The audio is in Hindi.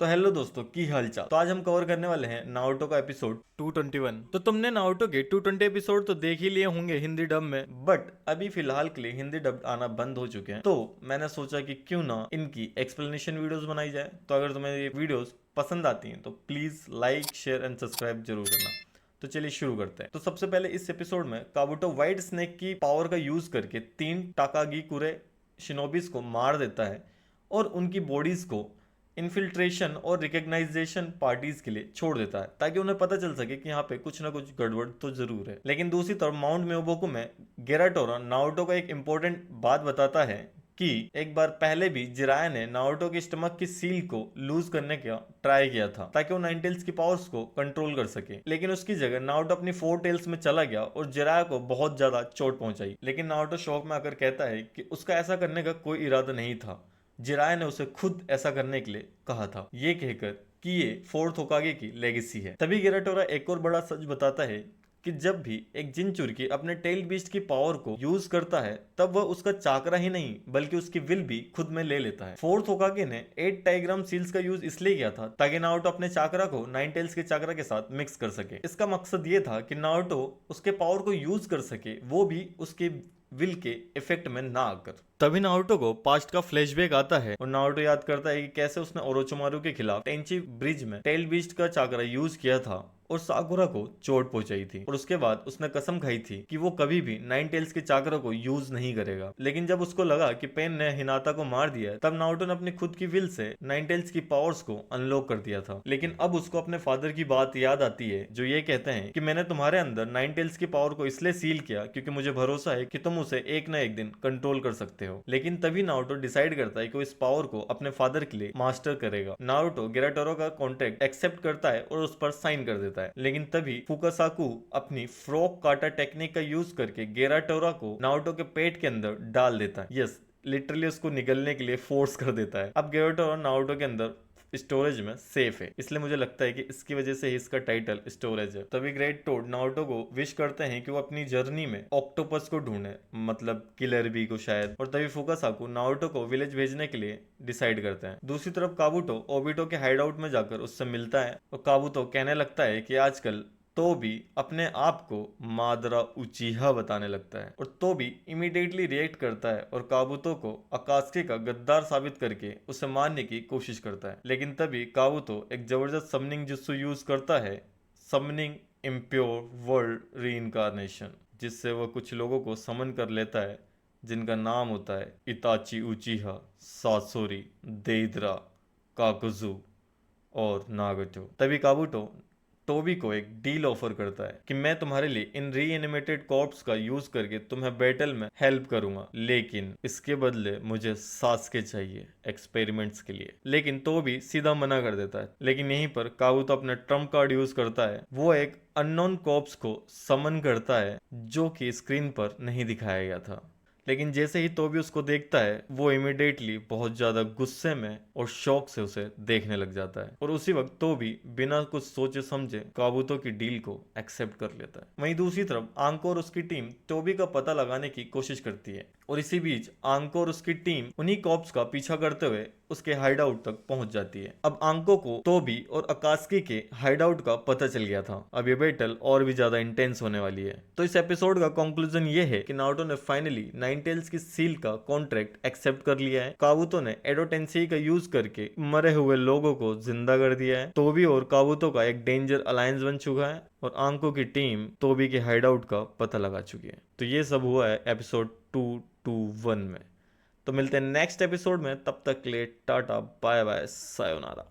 तो हेलो दोस्तों, की हालचाल। तो आज हम कवर करने वाले हैं नारुतो का एपिसोड 221। तो तुमने नारुतो के 220 एपिसोड तो देख ही लिए होंगे हिंदी डब में, बट अभी फिलहाल के लिए हिंदी डब आना बंद हो चुके हैं। तो मैंने सोचा कि क्यों ना इनकी एक्सप्लेनेशन वीडियोस बनाई जाए। तो अगर तुम्हें ये वीडियोस पसंद आती हैं तो please like, share and subscribe जरूर करना। तो चलिए शुरू करते हैं। तो सबसे पहले इस एपिसोड में काबुटो व्हाइट स्नेक की पावर का यूज करके 3 टाकागीकुरे शिनोबिस को मार देता है और उनकी बॉडीज को इन्फिल्ट्रेशन और रिकग्नाइजेशन पार्टीज के लिए छोड़ देता है, ताकि उन्हें पता चल सके कि यहाँ पे कुछ ना कुछ गड़बड़ तो जरूर है। लेकिन दूसरी तरफ माउंट म्योबोकू में गेराटोरा नारुतो को एक इंपॉर्टेंट बात बताता है कि एक बार पहले भी जिराया ने नारुतो के स्टमक की सील को लूज करने का ट्राई किया था, ताकि वो नाइन टेल्स की पावर्स को कंट्रोल कर सके। लेकिन उसकी जगह नारुतो अपनी 4 टेल्स में चला गया और जिराया को बहुत ज्यादा चोट पहुंचाई। लेकिन नारुतो शौक में आकर कहता है कि उसका ऐसा करने का कोई इरादा नहीं था, जिराया ने उसे खुद ऐसा करने के लिए कहा था, ये कहकर कि ये फोर्थ होकागे की लेगेसी है। तभी गेराटोरा एक और बड़ा सच बताता है कि जब भी एक जिनचुरकी अपने टेल बीस्ट की पावर को यूज करता है तब वह उसका चाकरा ही नहीं बल्कि उसकी विल भी खुद में ले लेता है। फोर्थ होकागे ने 8 टाइग्राम सील्स का यूज इसलिए किया था ताकि नारुतो अपने चाकरा को नाइन टेल्स के चाकरा के साथ मिक्स कर सके। इसका मकसद ये था कि नारुतो उसके पावर को यूज कर सके, वो भी उसके विल के इफेक्ट में ना आकर। तभी नारुतो को पास्ट का फ्लैशबैक आता है और नारुतो याद करता है कि कैसे उसने ओरोचोमारू के खिलाफ टेंची ब्रिज में टेल बीस्ट का चाकरा यूज किया था और साकुरा को चोट पहुंचाई थी, और उसके बाद उसने कसम खाई थी कि वो कभी भी नाइन टेल्स के चाकरा को यूज नहीं करेगा। लेकिन जब उसको लगा कि पेन ने हिनाता को मार दिया है, तब नारुतो ने अपनी खुद की विल से नाइन टेल्स की पावर्स को अनलॉक कर दिया था। लेकिन अब उसको अपने फादर की बात याद आती है, जो ये कहते हैं कि मैंने तुम्हारे अंदर नाइन टेल्स की पावर को इसलिए सील किया क्योंकि मुझे भरोसा है कि तुम उसे एक ना एक दिन कंट्रोल कर सकते हो। लेकिन तभी नारुतो डिसाइड करता है कि वो इस पावर को अपने फादर के लिए मास्टर करेगा। नारुतो गेराटोरो का कॉन्ट्रैक्ट एक्सेप्ट करता है और उस पर साइन कर देता है। लेकिन तभी फुकासाकु अपनी फ्रॉक काटा टेक्निक का यूज करके गेराटोरा को नारुतो के पेट के अंदर डाल देता है। यस, लिटरली उसको निगलने के लिए फोर्स कर देता है। अब गेराटोरा नारुतो के अंदर स्टोरेज में सेफ है, इसलिए मुझे लगता है कि इसकी वजह से ही इसका टाइटल स्टोरेज है। तभी ग्रेट टोड नारुतो को विश करते हैं कि वो अपनी जर्नी में ऑक्टोपस को ढूंढे, मतलब किलर बी को शायद। और तभी फुकासाकु नारुतो को विलेज भेजने के लिए डिसाइड करते हैं। दूसरी तरफ काबुटो ओबिटो के हाइडआउट में जाकर उससे मिलता है और काबुटो कहने लगता है कि आजकल तो भी अपने आप को मादरा उचीहा बताने लगता है, और तो भी इमीडिएटली रिएक्ट करता है और काबुतो को अकात्सुकी का गद्दार साबित करके उसे मारने की कोशिश करता है। लेकिन तभी काबुतो एक जबरदस्त समनिंग जुत्सु यूज करता है, समनिंग इम्प्योर वर्ल्ड रीइंकार्नेशन, जिससे वह कुछ लोगों को समन कर लेता है जिनका नाम होता है इताची उचीहा, सासोरी, देइद्रा, काकुजू और नागटो। तभी काबुटो टोबी को एक डील ऑफर करता है कि मैं तुम्हारे लिए इन रीएनिमेटेड कॉर्प्स का यूज करके तुम्हें बैटल में हेल्प करूंगा, लेकिन इसके बदले मुझे सास्के चाहिए एक्सपेरिमेंट्स के लिए। लेकिन टोबी सीधा मना कर देता है। लेकिन यहीं पर काबुतो अपने ट्रम्प कार्ड यूज करता है। वो एक अननोन कॉर्प्स को समन करता है जो कि स्क्रीन पर नहीं दिखाया गया था। लेकिन जैसे ही तोबी उसको देखता है, वो इमिडिएटली बहुत ज्यादा गुस्से में और शौक से उसे देखने लग जाता है, और उसी वक्त तोबी बिना कुछ सोचे समझे काबुतो की डील को एक्सेप्ट कर लेता है। वहीं दूसरी तरफ आंको और उसकी टीम तोबी का पता लगाने की कोशिश करती है, और इसी बीच आंको और उसकी टीम उन्हीं कॉप्स का पीछा करते हुए उसके हाइडआउट तक पहुंच जाती है। अब आंको को तोबी और अकात्सुकी के हाइडआउट का पता चल गया था। अब ये बैटल और भी ज्यादा इंटेंस होने वाली है। तो इस एपिसोड का कंक्लूजन ये है कि नारुतो ने फाइनली नाइन टेल्स की सील का कॉन्ट्रैक्ट एक्सेप्ट कर लिया है। काबुतो ने एडो टेंसेई का यूज करके मरे हुए लोगों को जिंदा कर दिया है। तोबी और काबुतो का एक डेंजर अलायंस बन चुका है, और आंको की टीम तोबी के हाइडआउट का पता लगा चुकी है। तो ये सब हुआ है एपिसोड 221 में। तो मिलते हैं नेक्स्ट एपिसोड में, तब तक के लिए टाटा बाय बाय सायोनारा।